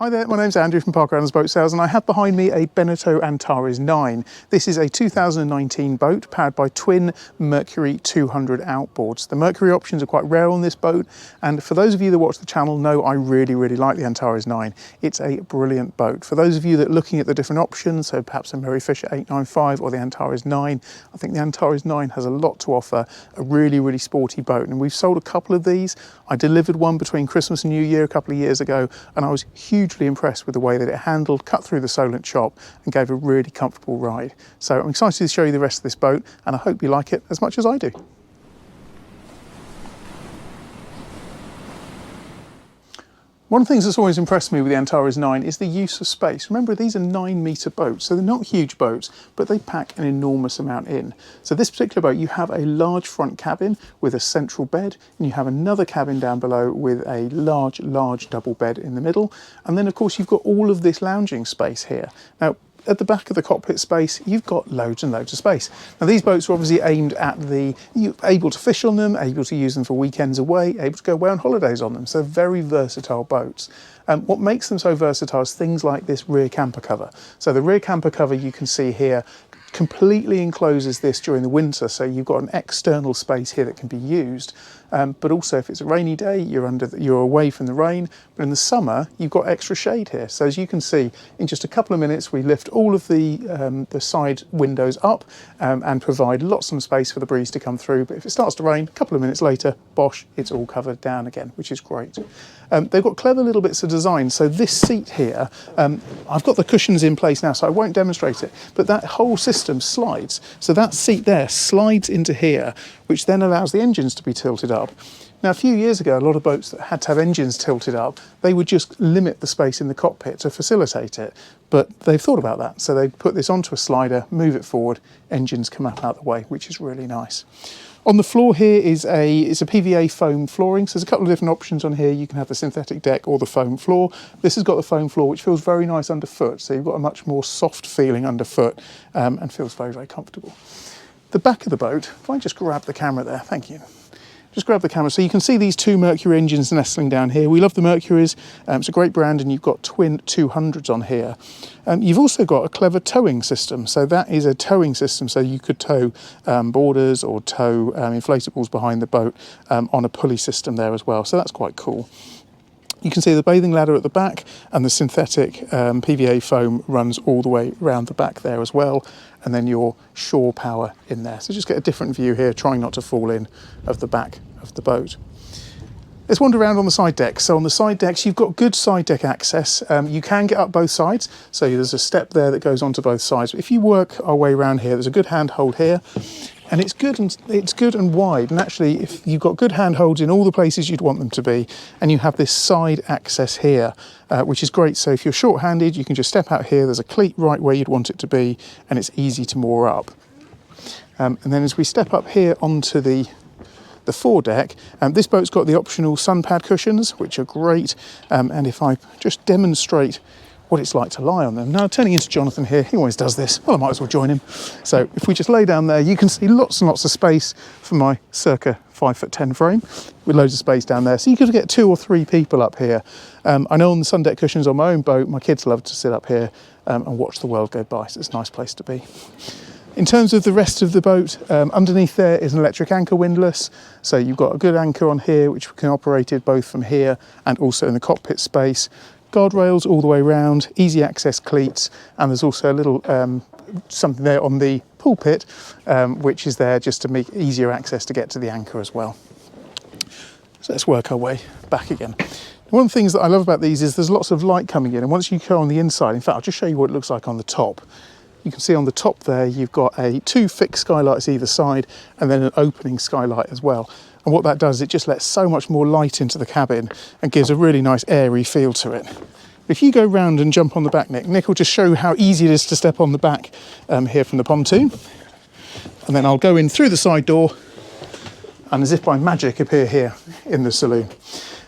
Hi there, my name's Andrew from Parker Adams Boat Sales, and I have behind me a Beneteau Antares 9. This is a 2019 boat powered by twin Mercury 200 outboards. The Mercury options are quite rare on this boat, and for those of you that watch the channel know I really like the Antares 9. It's a brilliant boat. For those of you that are looking at the different options, so perhaps a Murray Fisher 895 or the Antares 9, I think the Antares 9 has a lot to offer, a really sporty boat, and we've sold a couple of these. I delivered one between Christmas and New Year a couple of years ago, and I was hugely impressed with the way that it handled, cut through the Solent chop and gave a really comfortable ride. So I'm excited to show you the rest of this boat, and I hope you like it as much as I do. One of the things that's always impressed me with the Antares 9 is the use of space. Remember, these are 9-metre boats, so they're not huge boats, but they pack an enormous amount in. So this particular boat, you have a large front cabin with a central bed, and you have another cabin down below with a large double bed in the middle. And then, of course, you've got all of this lounging space here. Now, at the back of the cockpit space, you've got loads and loads of space. Now, these boats are obviously aimed at you're able to fish on them, able to use them for weekends away, able to go away on holidays on them. So very versatile boats. What makes them so versatile is things like this rear camper cover. So the rear camper cover you can see here completely encloses this during the winter, so you've got an external space here that can be used, but also if it's a rainy day you're away from the rain, but in the summer you've got extra shade here. So as you can see, in just a couple of minutes we lift all of the side windows up and provide lots of space for the breeze to come through, but if it starts to rain, a couple of minutes later, bosh, it's all covered down again, which is great. They've got clever little bits of design. So this seat here, I've got the cushions in place now, so I won't demonstrate it, but that whole system slides. So that seat there slides into here, which then allows the engines to be tilted up. Now, a few years ago, a lot of boats that had to have engines tilted up, they would just limit the space in the cockpit to facilitate it. But they've thought about that. So they put this onto a slider, move it forward, engines come up out the way, which is really nice. On the floor here is it's a PVA foam flooring, so there's a couple of different options on here. You can have the synthetic deck or the foam floor. This has got the foam floor, which feels very nice underfoot, so you've got a much more soft feeling underfoot and feels very comfortable. The back of the boat, if I just grab the camera there, thank you. Just grab the camera. So you can see these two Mercury engines nestling down here. We love the Mercuries. It's a great brand, and you've got twin 200s on here. You've also got a clever towing system. So that is a towing system. So you could tow boarders or tow inflatables behind the boat on a pulley system there as well. So that's quite cool. You can see the bathing ladder at the back, and the synthetic PVA foam runs all the way around the back there as well, and then your shore power in there. So just get a different view here, trying not to fall in of the back of the boat. Let's wander around on the side deck. So on the side decks, you've got good side deck access. You can get up both sides, so there's a step there that goes onto both sides. But if you work our way around here, there's a good handhold here. And it's good and wide, and actually if you've got good handholds in all the places you'd want them to be, and you have this side access here, which is great. So if you're short-handed, you can just step out here, there's a cleat right where you'd want it to be, and it's easy to moor up. And then as we step up here onto the foredeck, this boat's got the optional sun pad cushions, which are great, and if I just demonstrate what it's like to lie on them. Now, turning into Jonathan here, he always does this. Well, I might as well join him. So if we just lay down there, you can see lots and lots of space for my circa 5'10" frame, with loads of space down there. So you could get 2 or 3 people up here. I know on the sun deck cushions on my own boat, my kids love to sit up here and watch the world go by. So it's a nice place to be. In terms of the rest of the boat, underneath there is an electric anchor windlass. So you've got a good anchor on here, which can be operated both from here and also in the cockpit space. Guardrails all the way around, easy access cleats, and there's also a little something there on the pulpit, which is there just to make easier access to get to the anchor as well. So let's work our way back again. One of the things that I love about these is there's lots of light coming in, and once you go on the inside, in fact, I'll just show you what it looks like on the top. You can see on the top there, you've got 2 fixed skylights either side, and then an opening skylight as well. And what that does, it just lets so much more light into the cabin and gives a really nice airy feel to it. If you go round and jump on the back, Nick will just show you how easy it is to step on the back here from the pontoon. And then I'll go in through the side door and as if by magic appear here in the saloon.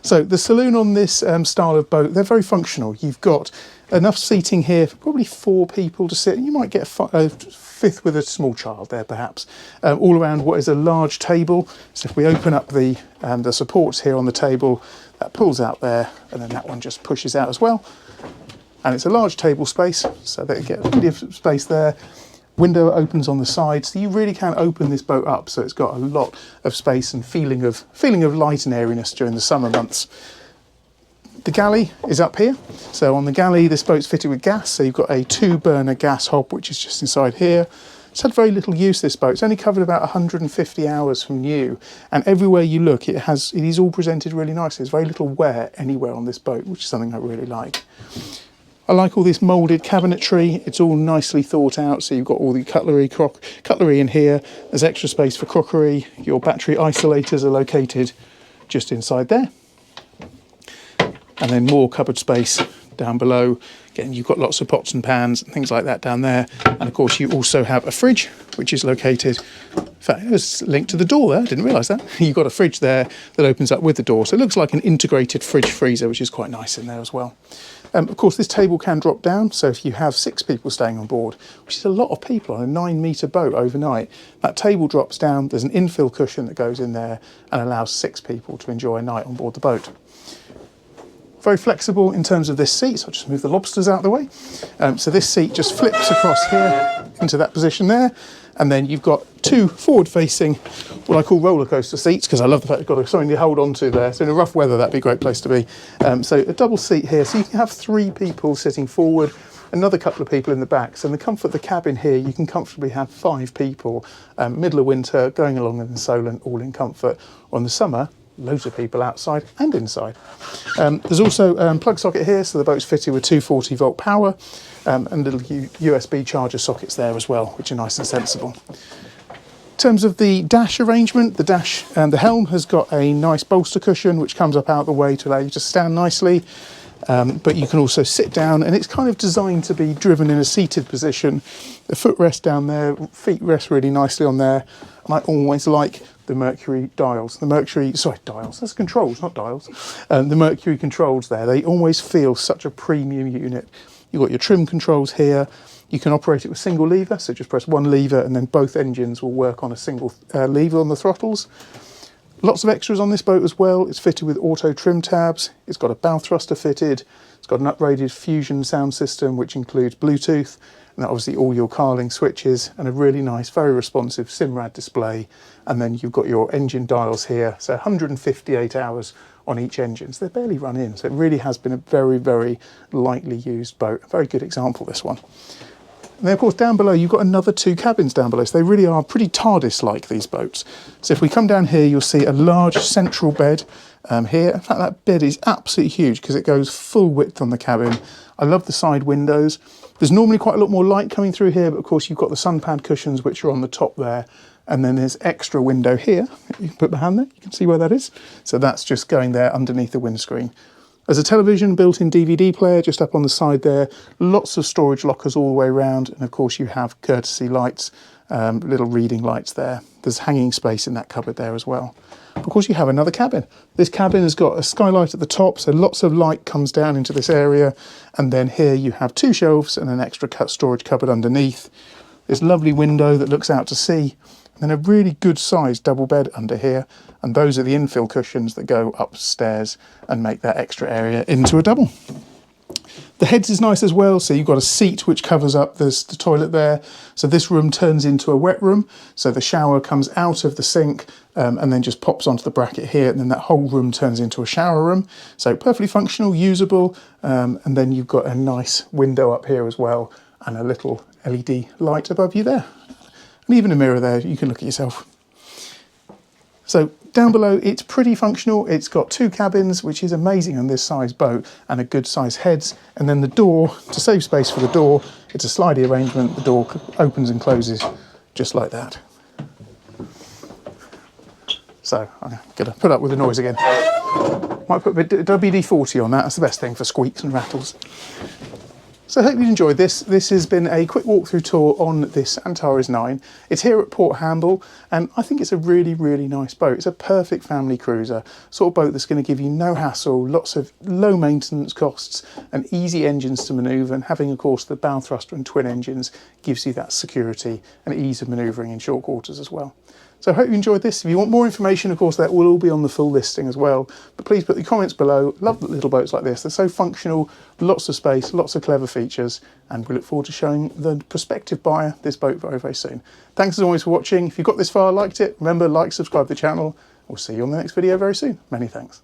So the saloon on this style of boat, they're very functional. You've got enough seating here for probably 4 people to sit. You might get a fifth with a small child there perhaps. All around what is a large table. So if we open up the supports here on the table, That pulls out there, and then that one just pushes out as well. And it's a large table space, so that you get plenty of space there. Window opens on the side, so you really can open this boat up, so it's got a lot of space and feeling of light and airiness during the summer months. The galley is up here. So on the galley, this boat's fitted with gas, so you've got a 2-burner gas hob, which is just inside here. It's had very little use, this boat. It's only covered about 150 hours from new, and everywhere you look, it is all presented really nicely. There's very little wear anywhere on this boat, which is something I really like. I like all this moulded cabinetry. It's all nicely thought out. So you've got all the cutlery in here. There's extra space for crockery. Your battery isolators are located just inside there. And then more cupboard space down below. Again, you've got lots of pots and pans and things like that down there. And of course, you also have a fridge, which is located, in fact, it was linked to the door there. I didn't realise that. You've got a fridge there that opens up with the door. So it looks like an integrated fridge freezer, which is quite nice in there as well. Of course, this table can drop down. So if you have 6 people staying on board, which is a lot of people on a 9-metre boat overnight, that table drops down. There's an infill cushion that goes in there and allows 6 people to enjoy a night on board the boat. Very flexible in terms of this seat, so I'll just move the lobsters out of the way. So this seat just flips across here into that position there, and then you've got 2 forward-facing, what I call roller coaster seats, because I love the fact you've got something to hold on to there. So in a rough weather, that'd be a great place to be. So a double seat here, so you can have 3 people sitting forward, another couple of people in the back. So in the comfort of the cabin here, you can comfortably have 5 people, middle of winter, going along in the Solent, all in comfort. On the summer, loads of people outside and inside. There's also a plug socket here, so the boat's fitted with 240 volt power, and little USB charger sockets there as well, which are nice and sensible. In terms of the dash arrangement, the dash and the helm has got a nice bolster cushion which comes up out the way to allow you to stand nicely, but you can also sit down, and it's kind of designed to be driven in a seated position. The footrest down there, feet rest really nicely on there, and I always like the Mercury dials. Dials, that's controls, not dials. The Mercury controls there, they always feel such a premium unit. You've got your trim controls here. You can operate it with single lever, so just press one lever and then both engines will work on a single lever on the throttles. Lots of extras on this boat as well. It's fitted with auto trim tabs. It's got a bow thruster fitted. It's got an upgraded Fusion sound system, which includes Bluetooth, and obviously all your Carling switches, and a really nice, very responsive SIMRAD display. And then you've got your engine dials here, so 158 hours on each engine. So they barely run in, so it really has been a very, very lightly used boat. A very good example, this one. And then, of course, down below, you've got another 2 cabins down below. So they really are pretty TARDIS-like, these boats. So if we come down here, you'll see a large central bed here. In fact, that bed is absolutely huge because it goes full width on the cabin. I love the side windows. There's normally quite a lot more light coming through here, but of course, you've got the sun pad cushions, which are on the top there. And then there's extra window here. You can put the hand there, you can see where that is. So that's just going there underneath the windscreen. There's a television, built-in DVD player just up on the side there. Lots of storage lockers all the way around. And of course you have courtesy lights, little reading lights there. There's hanging space in that cupboard there as well. Of course you have another cabin. This cabin has got a skylight at the top, so lots of light comes down into this area. And then here you have 2 shelves and an extra storage cupboard underneath. This lovely window that looks out to sea. And then a really good sized double bed under here, and those are the infill cushions that go upstairs and make that extra area into a double. The heads is nice as well, so you've got a seat which covers up the toilet there. So this room turns into a wet room, so the shower comes out of the sink and then just pops onto the bracket here, and then that whole room turns into a shower room. So perfectly functional, usable, and then you've got a nice window up here as well, and a little LED light above you there. And even a mirror there, you can look at yourself. So down below, it's pretty functional. It's got 2 cabins, which is amazing on this size boat, and a good size heads. And then the door, to save space for the door, it's a slidey arrangement. The door opens and closes just like that. So I'm going to put up with the noise again. Might put a bit WD-40 on that. That's the best thing for squeaks and rattles. So I hope you enjoyed this. This has been a quick walkthrough tour on this Antares 9. It's here at Port Hamble, and I think it's a really, really nice boat. It's a perfect family cruiser, sort of boat that's going to give you no hassle, lots of low maintenance costs, and easy engines to manoeuvre. And having, of course, the bow thruster and twin engines gives you that security and ease of manoeuvring in short quarters as well. So I hope you enjoyed this. If you want more information, of course, that will all be on the full listing as well. But please put the comments below. Love little boats like this. They're so functional, lots of space, lots of clever features, and we look forward to showing the prospective buyer this boat very, very soon. Thanks as always for watching. If you got this far, liked it, remember, like, subscribe to the channel. We'll see you on the next video very soon. Many thanks.